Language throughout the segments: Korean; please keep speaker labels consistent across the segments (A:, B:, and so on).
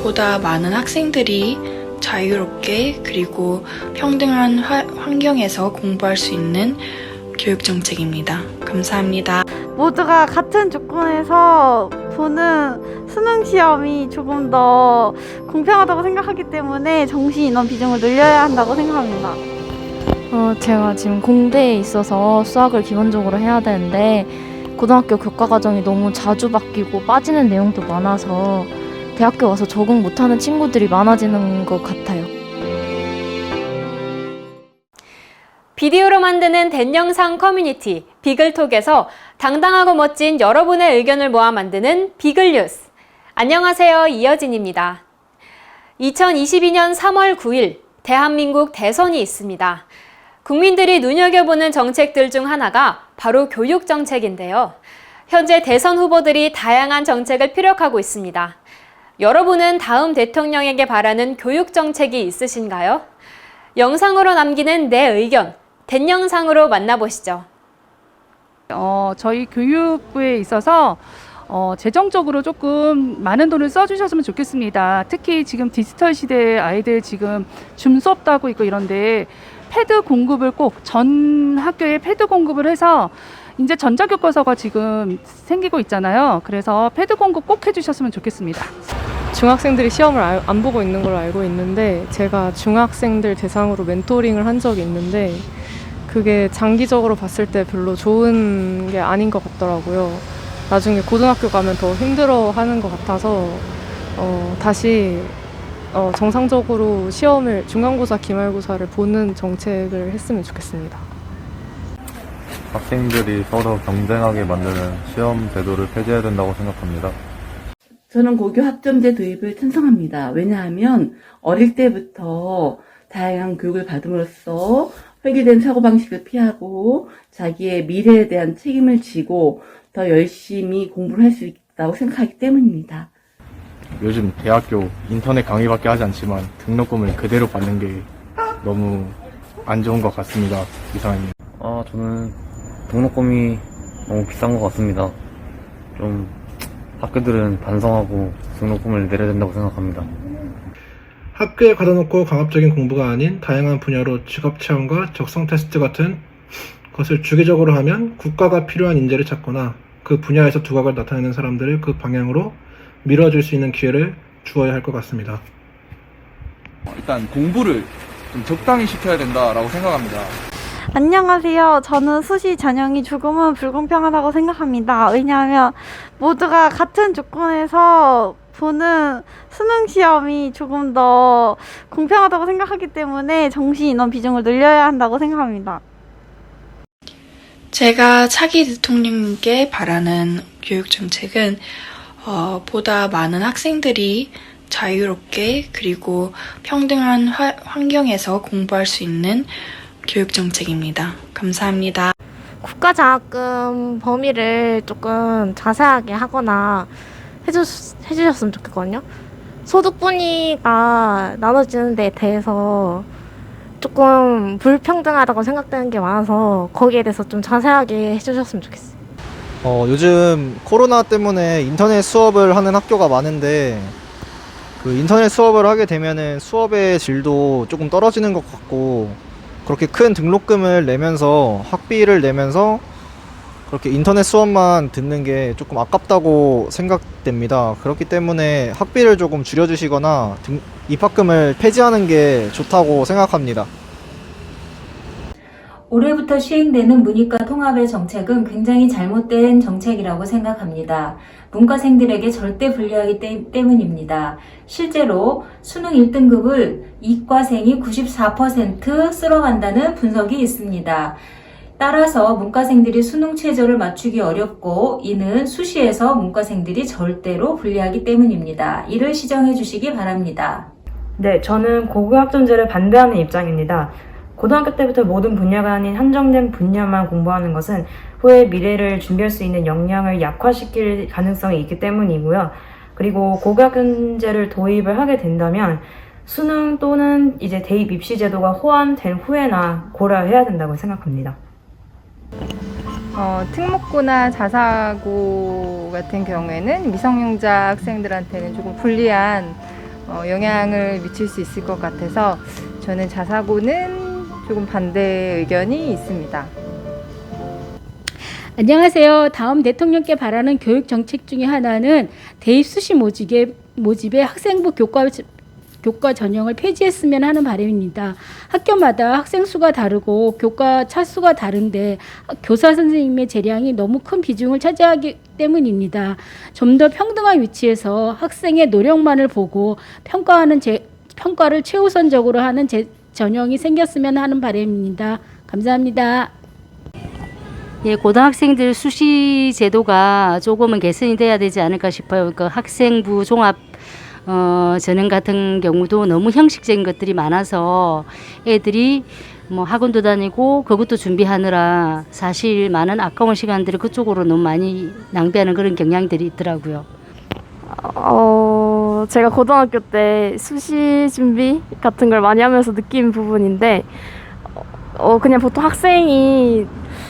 A: 보다 많은 학생들이 자유롭게 그리고 평등한 환경에서 공부할 수 있는 교육정책입니다. 감사합니다.
B: 모두가 같은 조건에서 보는 수능 시험이 조금 더 공평하다고 생각하기 때문에 정시 인원 비중을 늘려야 한다고 생각합니다.
C: 제가 지금 공대에 있어서 수학을 기본적으로 해야 되는데 고등학교 교과 과정이 너무 자주 바뀌고 빠지는 내용도 많아서 대학교 와서 적응 못하는 친구들이 많아지는 것 같아요.
D: 비디오로 만드는 댄영상 커뮤니티 비글톡에서 당당하고 멋진 여러분의 의견을 모아 만드는 비글뉴스. 안녕하세요, 이여진입니다. 2022년 3월 9일 대한민국 대선이 있습니다. 국민들이 눈여겨보는 정책들 중 하나가 바로 교육정책인데요. 현재 대선 후보들이 다양한 정책을 피력하고 있습니다. 여러분은 다음 대통령에게 바라는 교육정책이 있으신가요? 영상으로 남기는 내 의견, 댄영상으로 만나보시죠.
E: 저희 교육부에 있어서 재정적으로 조금 많은 돈을 써주셨으면 좋겠습니다. 특히 지금 디지털 시대의 아이들 지금 줌 수업도 하고 있고 이런데 패드 공급을 꼭 전 학교에 패드 공급을 해서 이제 전자교과서가 지금 생기고 있잖아요. 그래서 패드 공급 꼭 해주셨으면 좋겠습니다.
F: 중학생들이 시험을 안 보고 있는 걸로 알고 있는데 제가 중학생들 대상으로 멘토링을 한 적이 있는데 그게 장기적으로 봤을 때 별로 좋은 게 아닌 것 같더라고요. 나중에 고등학교 가면 더 힘들어하는 것 같아서 다시 정상적으로 시험을 중간고사, 기말고사를 보는 정책을 했으면 좋겠습니다.
G: 학생들이 서로 경쟁하게 만드는 시험 제도를 폐지해야 된다고 생각합니다.
H: 저는 고교 학점제 도입을 찬성합니다. 왜냐하면 어릴 때부터 다양한 교육을 받음으로써 획일된 사고방식을 피하고 자기의 미래에 대한 책임을 지고 더 열심히 공부를 할 수 있다고 생각하기 때문입니다.
I: 요즘 대학교 인터넷 강의밖에 하지 않지만 등록금을 그대로 받는 게 너무 안 좋은 것 같습니다. 이상입니다.
J: 저는 등록금이 너무 비싼 것 같습니다. 좀 학교들은 반성하고 등록금을 내려야 된다고 생각합니다.
K: 학교에 가둬놓고 강압적인 공부가 아닌 다양한 분야로 직업체험과 적성 테스트 같은 것을 주기적으로 하면 국가가 필요한 인재를 찾거나 그 분야에서 두각을 나타내는 사람들을 그 방향으로 밀어줄 수 있는 기회를 주어야 할 것 같습니다.
L: 일단 공부를 좀 적당히 시켜야 된다라고 생각합니다.
B: 안녕하세요. 저는 수시 전형이 조금은 불공평하다고 생각합니다. 왜냐하면 모두가 같은 조건에서 보는 수능 시험이 조금 더 공평하다고 생각하기 때문에 정시 인원 비중을 늘려야 한다고 생각합니다.
A: 제가 차기 대통령님께 바라는 교육정책은 보다 많은 학생들이 자유롭게 그리고 평등한 환경에서 공부할 수 있는 교육정책입니다. 감사합니다.
C: 국가장학금 범위를 조금 자세하게 하거나 해주셨으면 좋겠거든요. 소득 분위가 나눠지는 데 대해서 조금 불평등하다고 생각되는 게 많아서 거기에 대해서 좀 자세하게 해주셨으면 좋겠어요.
M: 요즘 코로나 때문에 인터넷 수업을 하는 학교가 많은데 그 인터넷 수업을 하게 되면은 수업의 질도 조금 떨어지는 것 같고 그렇게 큰 등록금을 내면서 학비를 내면서 그렇게 인터넷 수업만 듣는 게 조금 아깝다고 생각됩니다. 그렇기 때문에 학비를 조금 줄여주시거나 입학금을 폐지하는 게 좋다고 생각합니다.
N: 올해부터 시행되는 문이과 통합의 정책은 굉장히 잘못된 정책이라고 생각합니다. 문과생들에게 절대 불리하기 때문입니다. 실제로 수능 1등급을 이과생이 94% 쓸어간다는 분석이 있습니다. 따라서 문과생들이 수능 최저를 맞추기 어렵고 이는 수시에서 문과생들이 절대로 불리하기 때문입니다. 이를 시정해 주시기 바랍니다.
O: 네, 저는 고교 학점제를 반대하는 입장입니다. 고등학교 때부터 모든 분야가 아닌 한정된 분야만 공부하는 것은 후에 미래를 준비할 수 있는 역량을 약화시킬 가능성이 있기 때문이고요. 그리고 고교학점제를 도입을 하게 된다면 수능 또는 이제 대입 입시 제도가 호환된 후에나 고려해야 된다고 생각합니다.
P: 특목고나 자사고 같은 경우에는 미성년자 학생들한테는 조금 불리한 영향을 미칠 수 있을 것 같아서 저는 자사고는 조금 반대 의견이 있습니다.
Q: 안녕하세요. 다음 대통령께 바라는 교육 정책 중에 하나는 대입 수시 모집에 학생부 교과 전형을 폐지했으면 하는 바람입니다. 학교마다 학생 수가 다르고 교과 차수가 다른데 교사 선생님의 재량이 너무 큰 비중을 차지하기 때문입니다. 좀 더 평등한 위치에서 학생의 노력만을 보고 평가를 최우선적으로 하는 전형이 생겼으면 하는 바람입니다. 감사합니다.
R: 예, 고등학생들 수시 제도가 조금은 개선이 돼야 되지 않을까 싶어요. 그 학생부 종합 전형 같은 경우도 너무 형식적인 것들이 많아서 애들이 뭐 학원도 다니고 그것도 준비하느라 사실 많은 아까운 시간들을 그쪽으로 너무 많이 낭비하는 그런 경향들이 있더라고요.
F: 제가 고등학교 때 수시 준비 같은 걸 많이 하면서 느낀 부분인데, 그냥 보통 학생이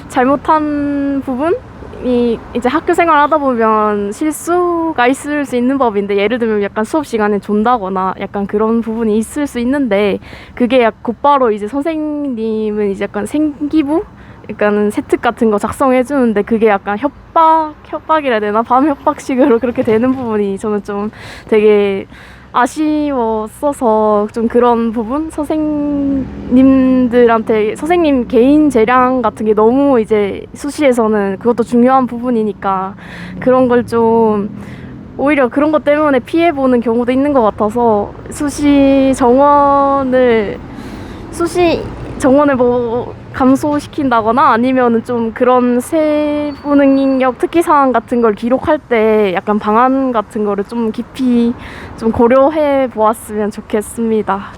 F: 잘못한 부분이 이제 학교 생활 하다 보면 실수가 있을 수 있는 법인데, 예를 들면 약간 수업 시간에 존다거나 약간 그런 부분이 있을 수 있는데, 그게 곧바로 이제 선생님은 이제 약간 생기부? 약간 세특 같은 거 작성해 주는데 그게 약간 협박이라 해야 되나? 밤 협박식으로 그렇게 되는 부분이 저는 좀 되게 아쉬웠어서, 좀 그런 부분 선생님들한테 선생님 개인 재량 같은 게 너무 이제 수시에서는 그것도 중요한 부분이니까 그런 걸 좀 오히려 그런 것 때문에 피해 보는 경우도 있는 것 같아서 수시 정원을 뭐 감소시킨다거나 아니면은 좀 그런 세부 능력 특기 사항 같은 걸 기록할 때 약간 방안 같은 거를 좀 깊이 좀 고려해 보았으면 좋겠습니다.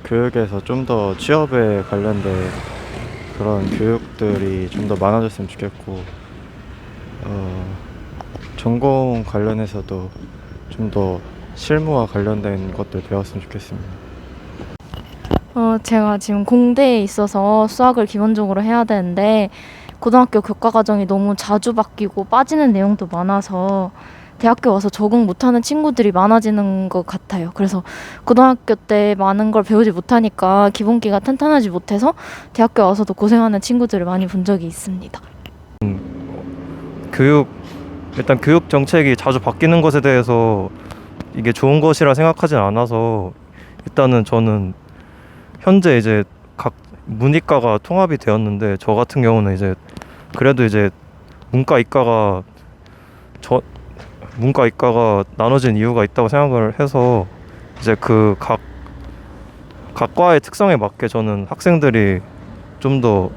S: 교육에서 좀 더 취업에 관련된 그런 교육들이 좀 더 많아졌으면 좋겠고, 전공 관련해서도 좀 더 실무와 관련된 것들 배웠으면 좋겠습니다.
C: 제가 지금 공대에 있어서 수학을 기본적으로 해야 되는데 고등학교 교과 과정이 너무 자주 바뀌고 빠지는 내용도 많아서 대학교 와서 적응 못하는 친구들이 많아지는 것 같아요. 그래서 고등학교 때 많은 걸 배우지 못하니까 기본기가 탄탄하지 못해서 대학교 와서도 고생하는 친구들을 많이 본 적이 있습니다.
S: 일단 교육 정책이 자주 바뀌는 것에 대해서 이게 좋은 것이라 생각하진 않아서, 일단은 저는 현재 이제 각 문이과가 통합이 되었는데, 저 같은 경우는 이제 그래도 이제 문과 이과가 나눠진 이유가 있다고 생각을 해서, 이제 그 각 과의 특성에 맞게 저는 학생들이 좀 더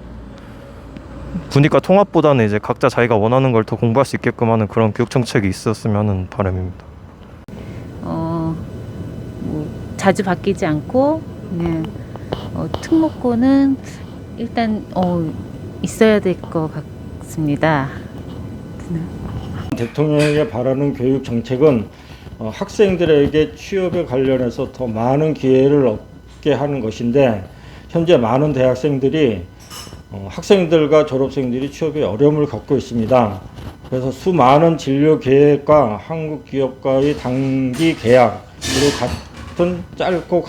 S: 문이과 통합보다는 이제 각자 자기가 원하는 걸 더 공부할 수 있게끔 하는 그런 교육 정책이 있었으면 하는 바람입니다.
T: 뭐 자주 바뀌지 않고 그냥 특목고는 일단 있어야 될 것 같습니다.
U: 대통령에게 바라는 교육 정책은 학생들에게 취업에 관련해서 더 많은 기회를 얻게 하는 것인데, 현재 많은 대학생들이 학생들과 졸업생들이 취업에 어려움을 겪고 있습니다. 그래서 수많은 진로 계획과 한국 기업과의 단기 계약, 그리고 같은 짧고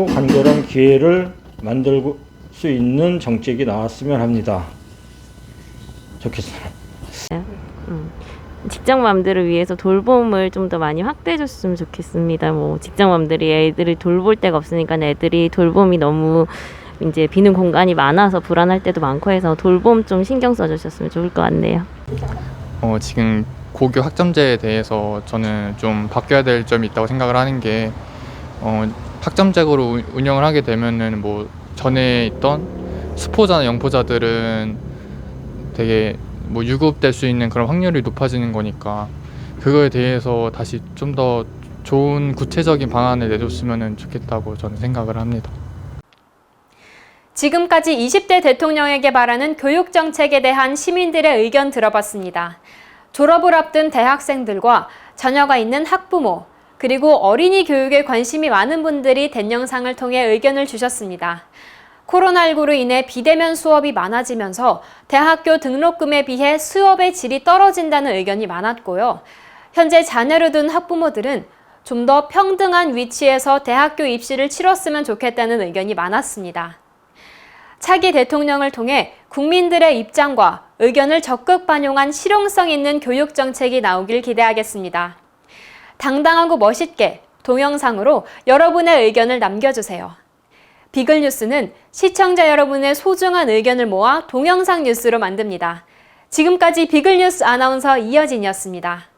U: 간결한 기회를 만들 수 있는 정책이 나왔으면 합니다. 좋겠어요.
V: 직장맘들을 위해서 돌봄을 좀 더 많이 확대해 줬으면 좋겠습니다. 뭐 직장맘들이 애들을 돌볼 데가 없으니까 애들이 돌봄이 너무 이제 비는 공간이 많아서 불안할 때도 많고 해서 돌봄 좀 신경 써주셨으면 좋을 것 같네요.
W: 지금 고교 학점제에 대해서 저는 좀 바뀌어야 될 점이 있다고 생각을 하는 게, 학점제로 운영을 하게 되면은 뭐 전에 있던 수포자나 영포자들은 되게 뭐 유급될 수 있는 그런 확률이 높아지는 거니까, 그거에 대해서 다시 좀 더 좋은 구체적인 방안을 내줬으면 좋겠다고 저는 생각을 합니다.
D: 지금까지 20대 대통령에게 바라는 교육 정책에 대한 시민들의 의견 들어봤습니다. 졸업을 앞둔 대학생들과 자녀가 있는 학부모, 그리고 어린이 교육에 관심이 많은 분들이 댄영상을 통해 의견을 주셨습니다. 코로나19로 인해 비대면 수업이 많아지면서 대학교 등록금에 비해 수업의 질이 떨어진다는 의견이 많았고요. 현재 자녀를 둔 학부모들은 좀 더 평등한 위치에서 대학교 입시를 치렀으면 좋겠다는 의견이 많았습니다. 차기 대통령을 통해 국민들의 입장과 의견을 적극 반영한 실용성 있는 교육 정책이 나오길 기대하겠습니다. 당당하고 멋있게 동영상으로 여러분의 의견을 남겨주세요. 비글뉴스는 시청자 여러분의 소중한 의견을 모아 동영상 뉴스로 만듭니다. 지금까지 비글뉴스 아나운서 이여진이었습니다.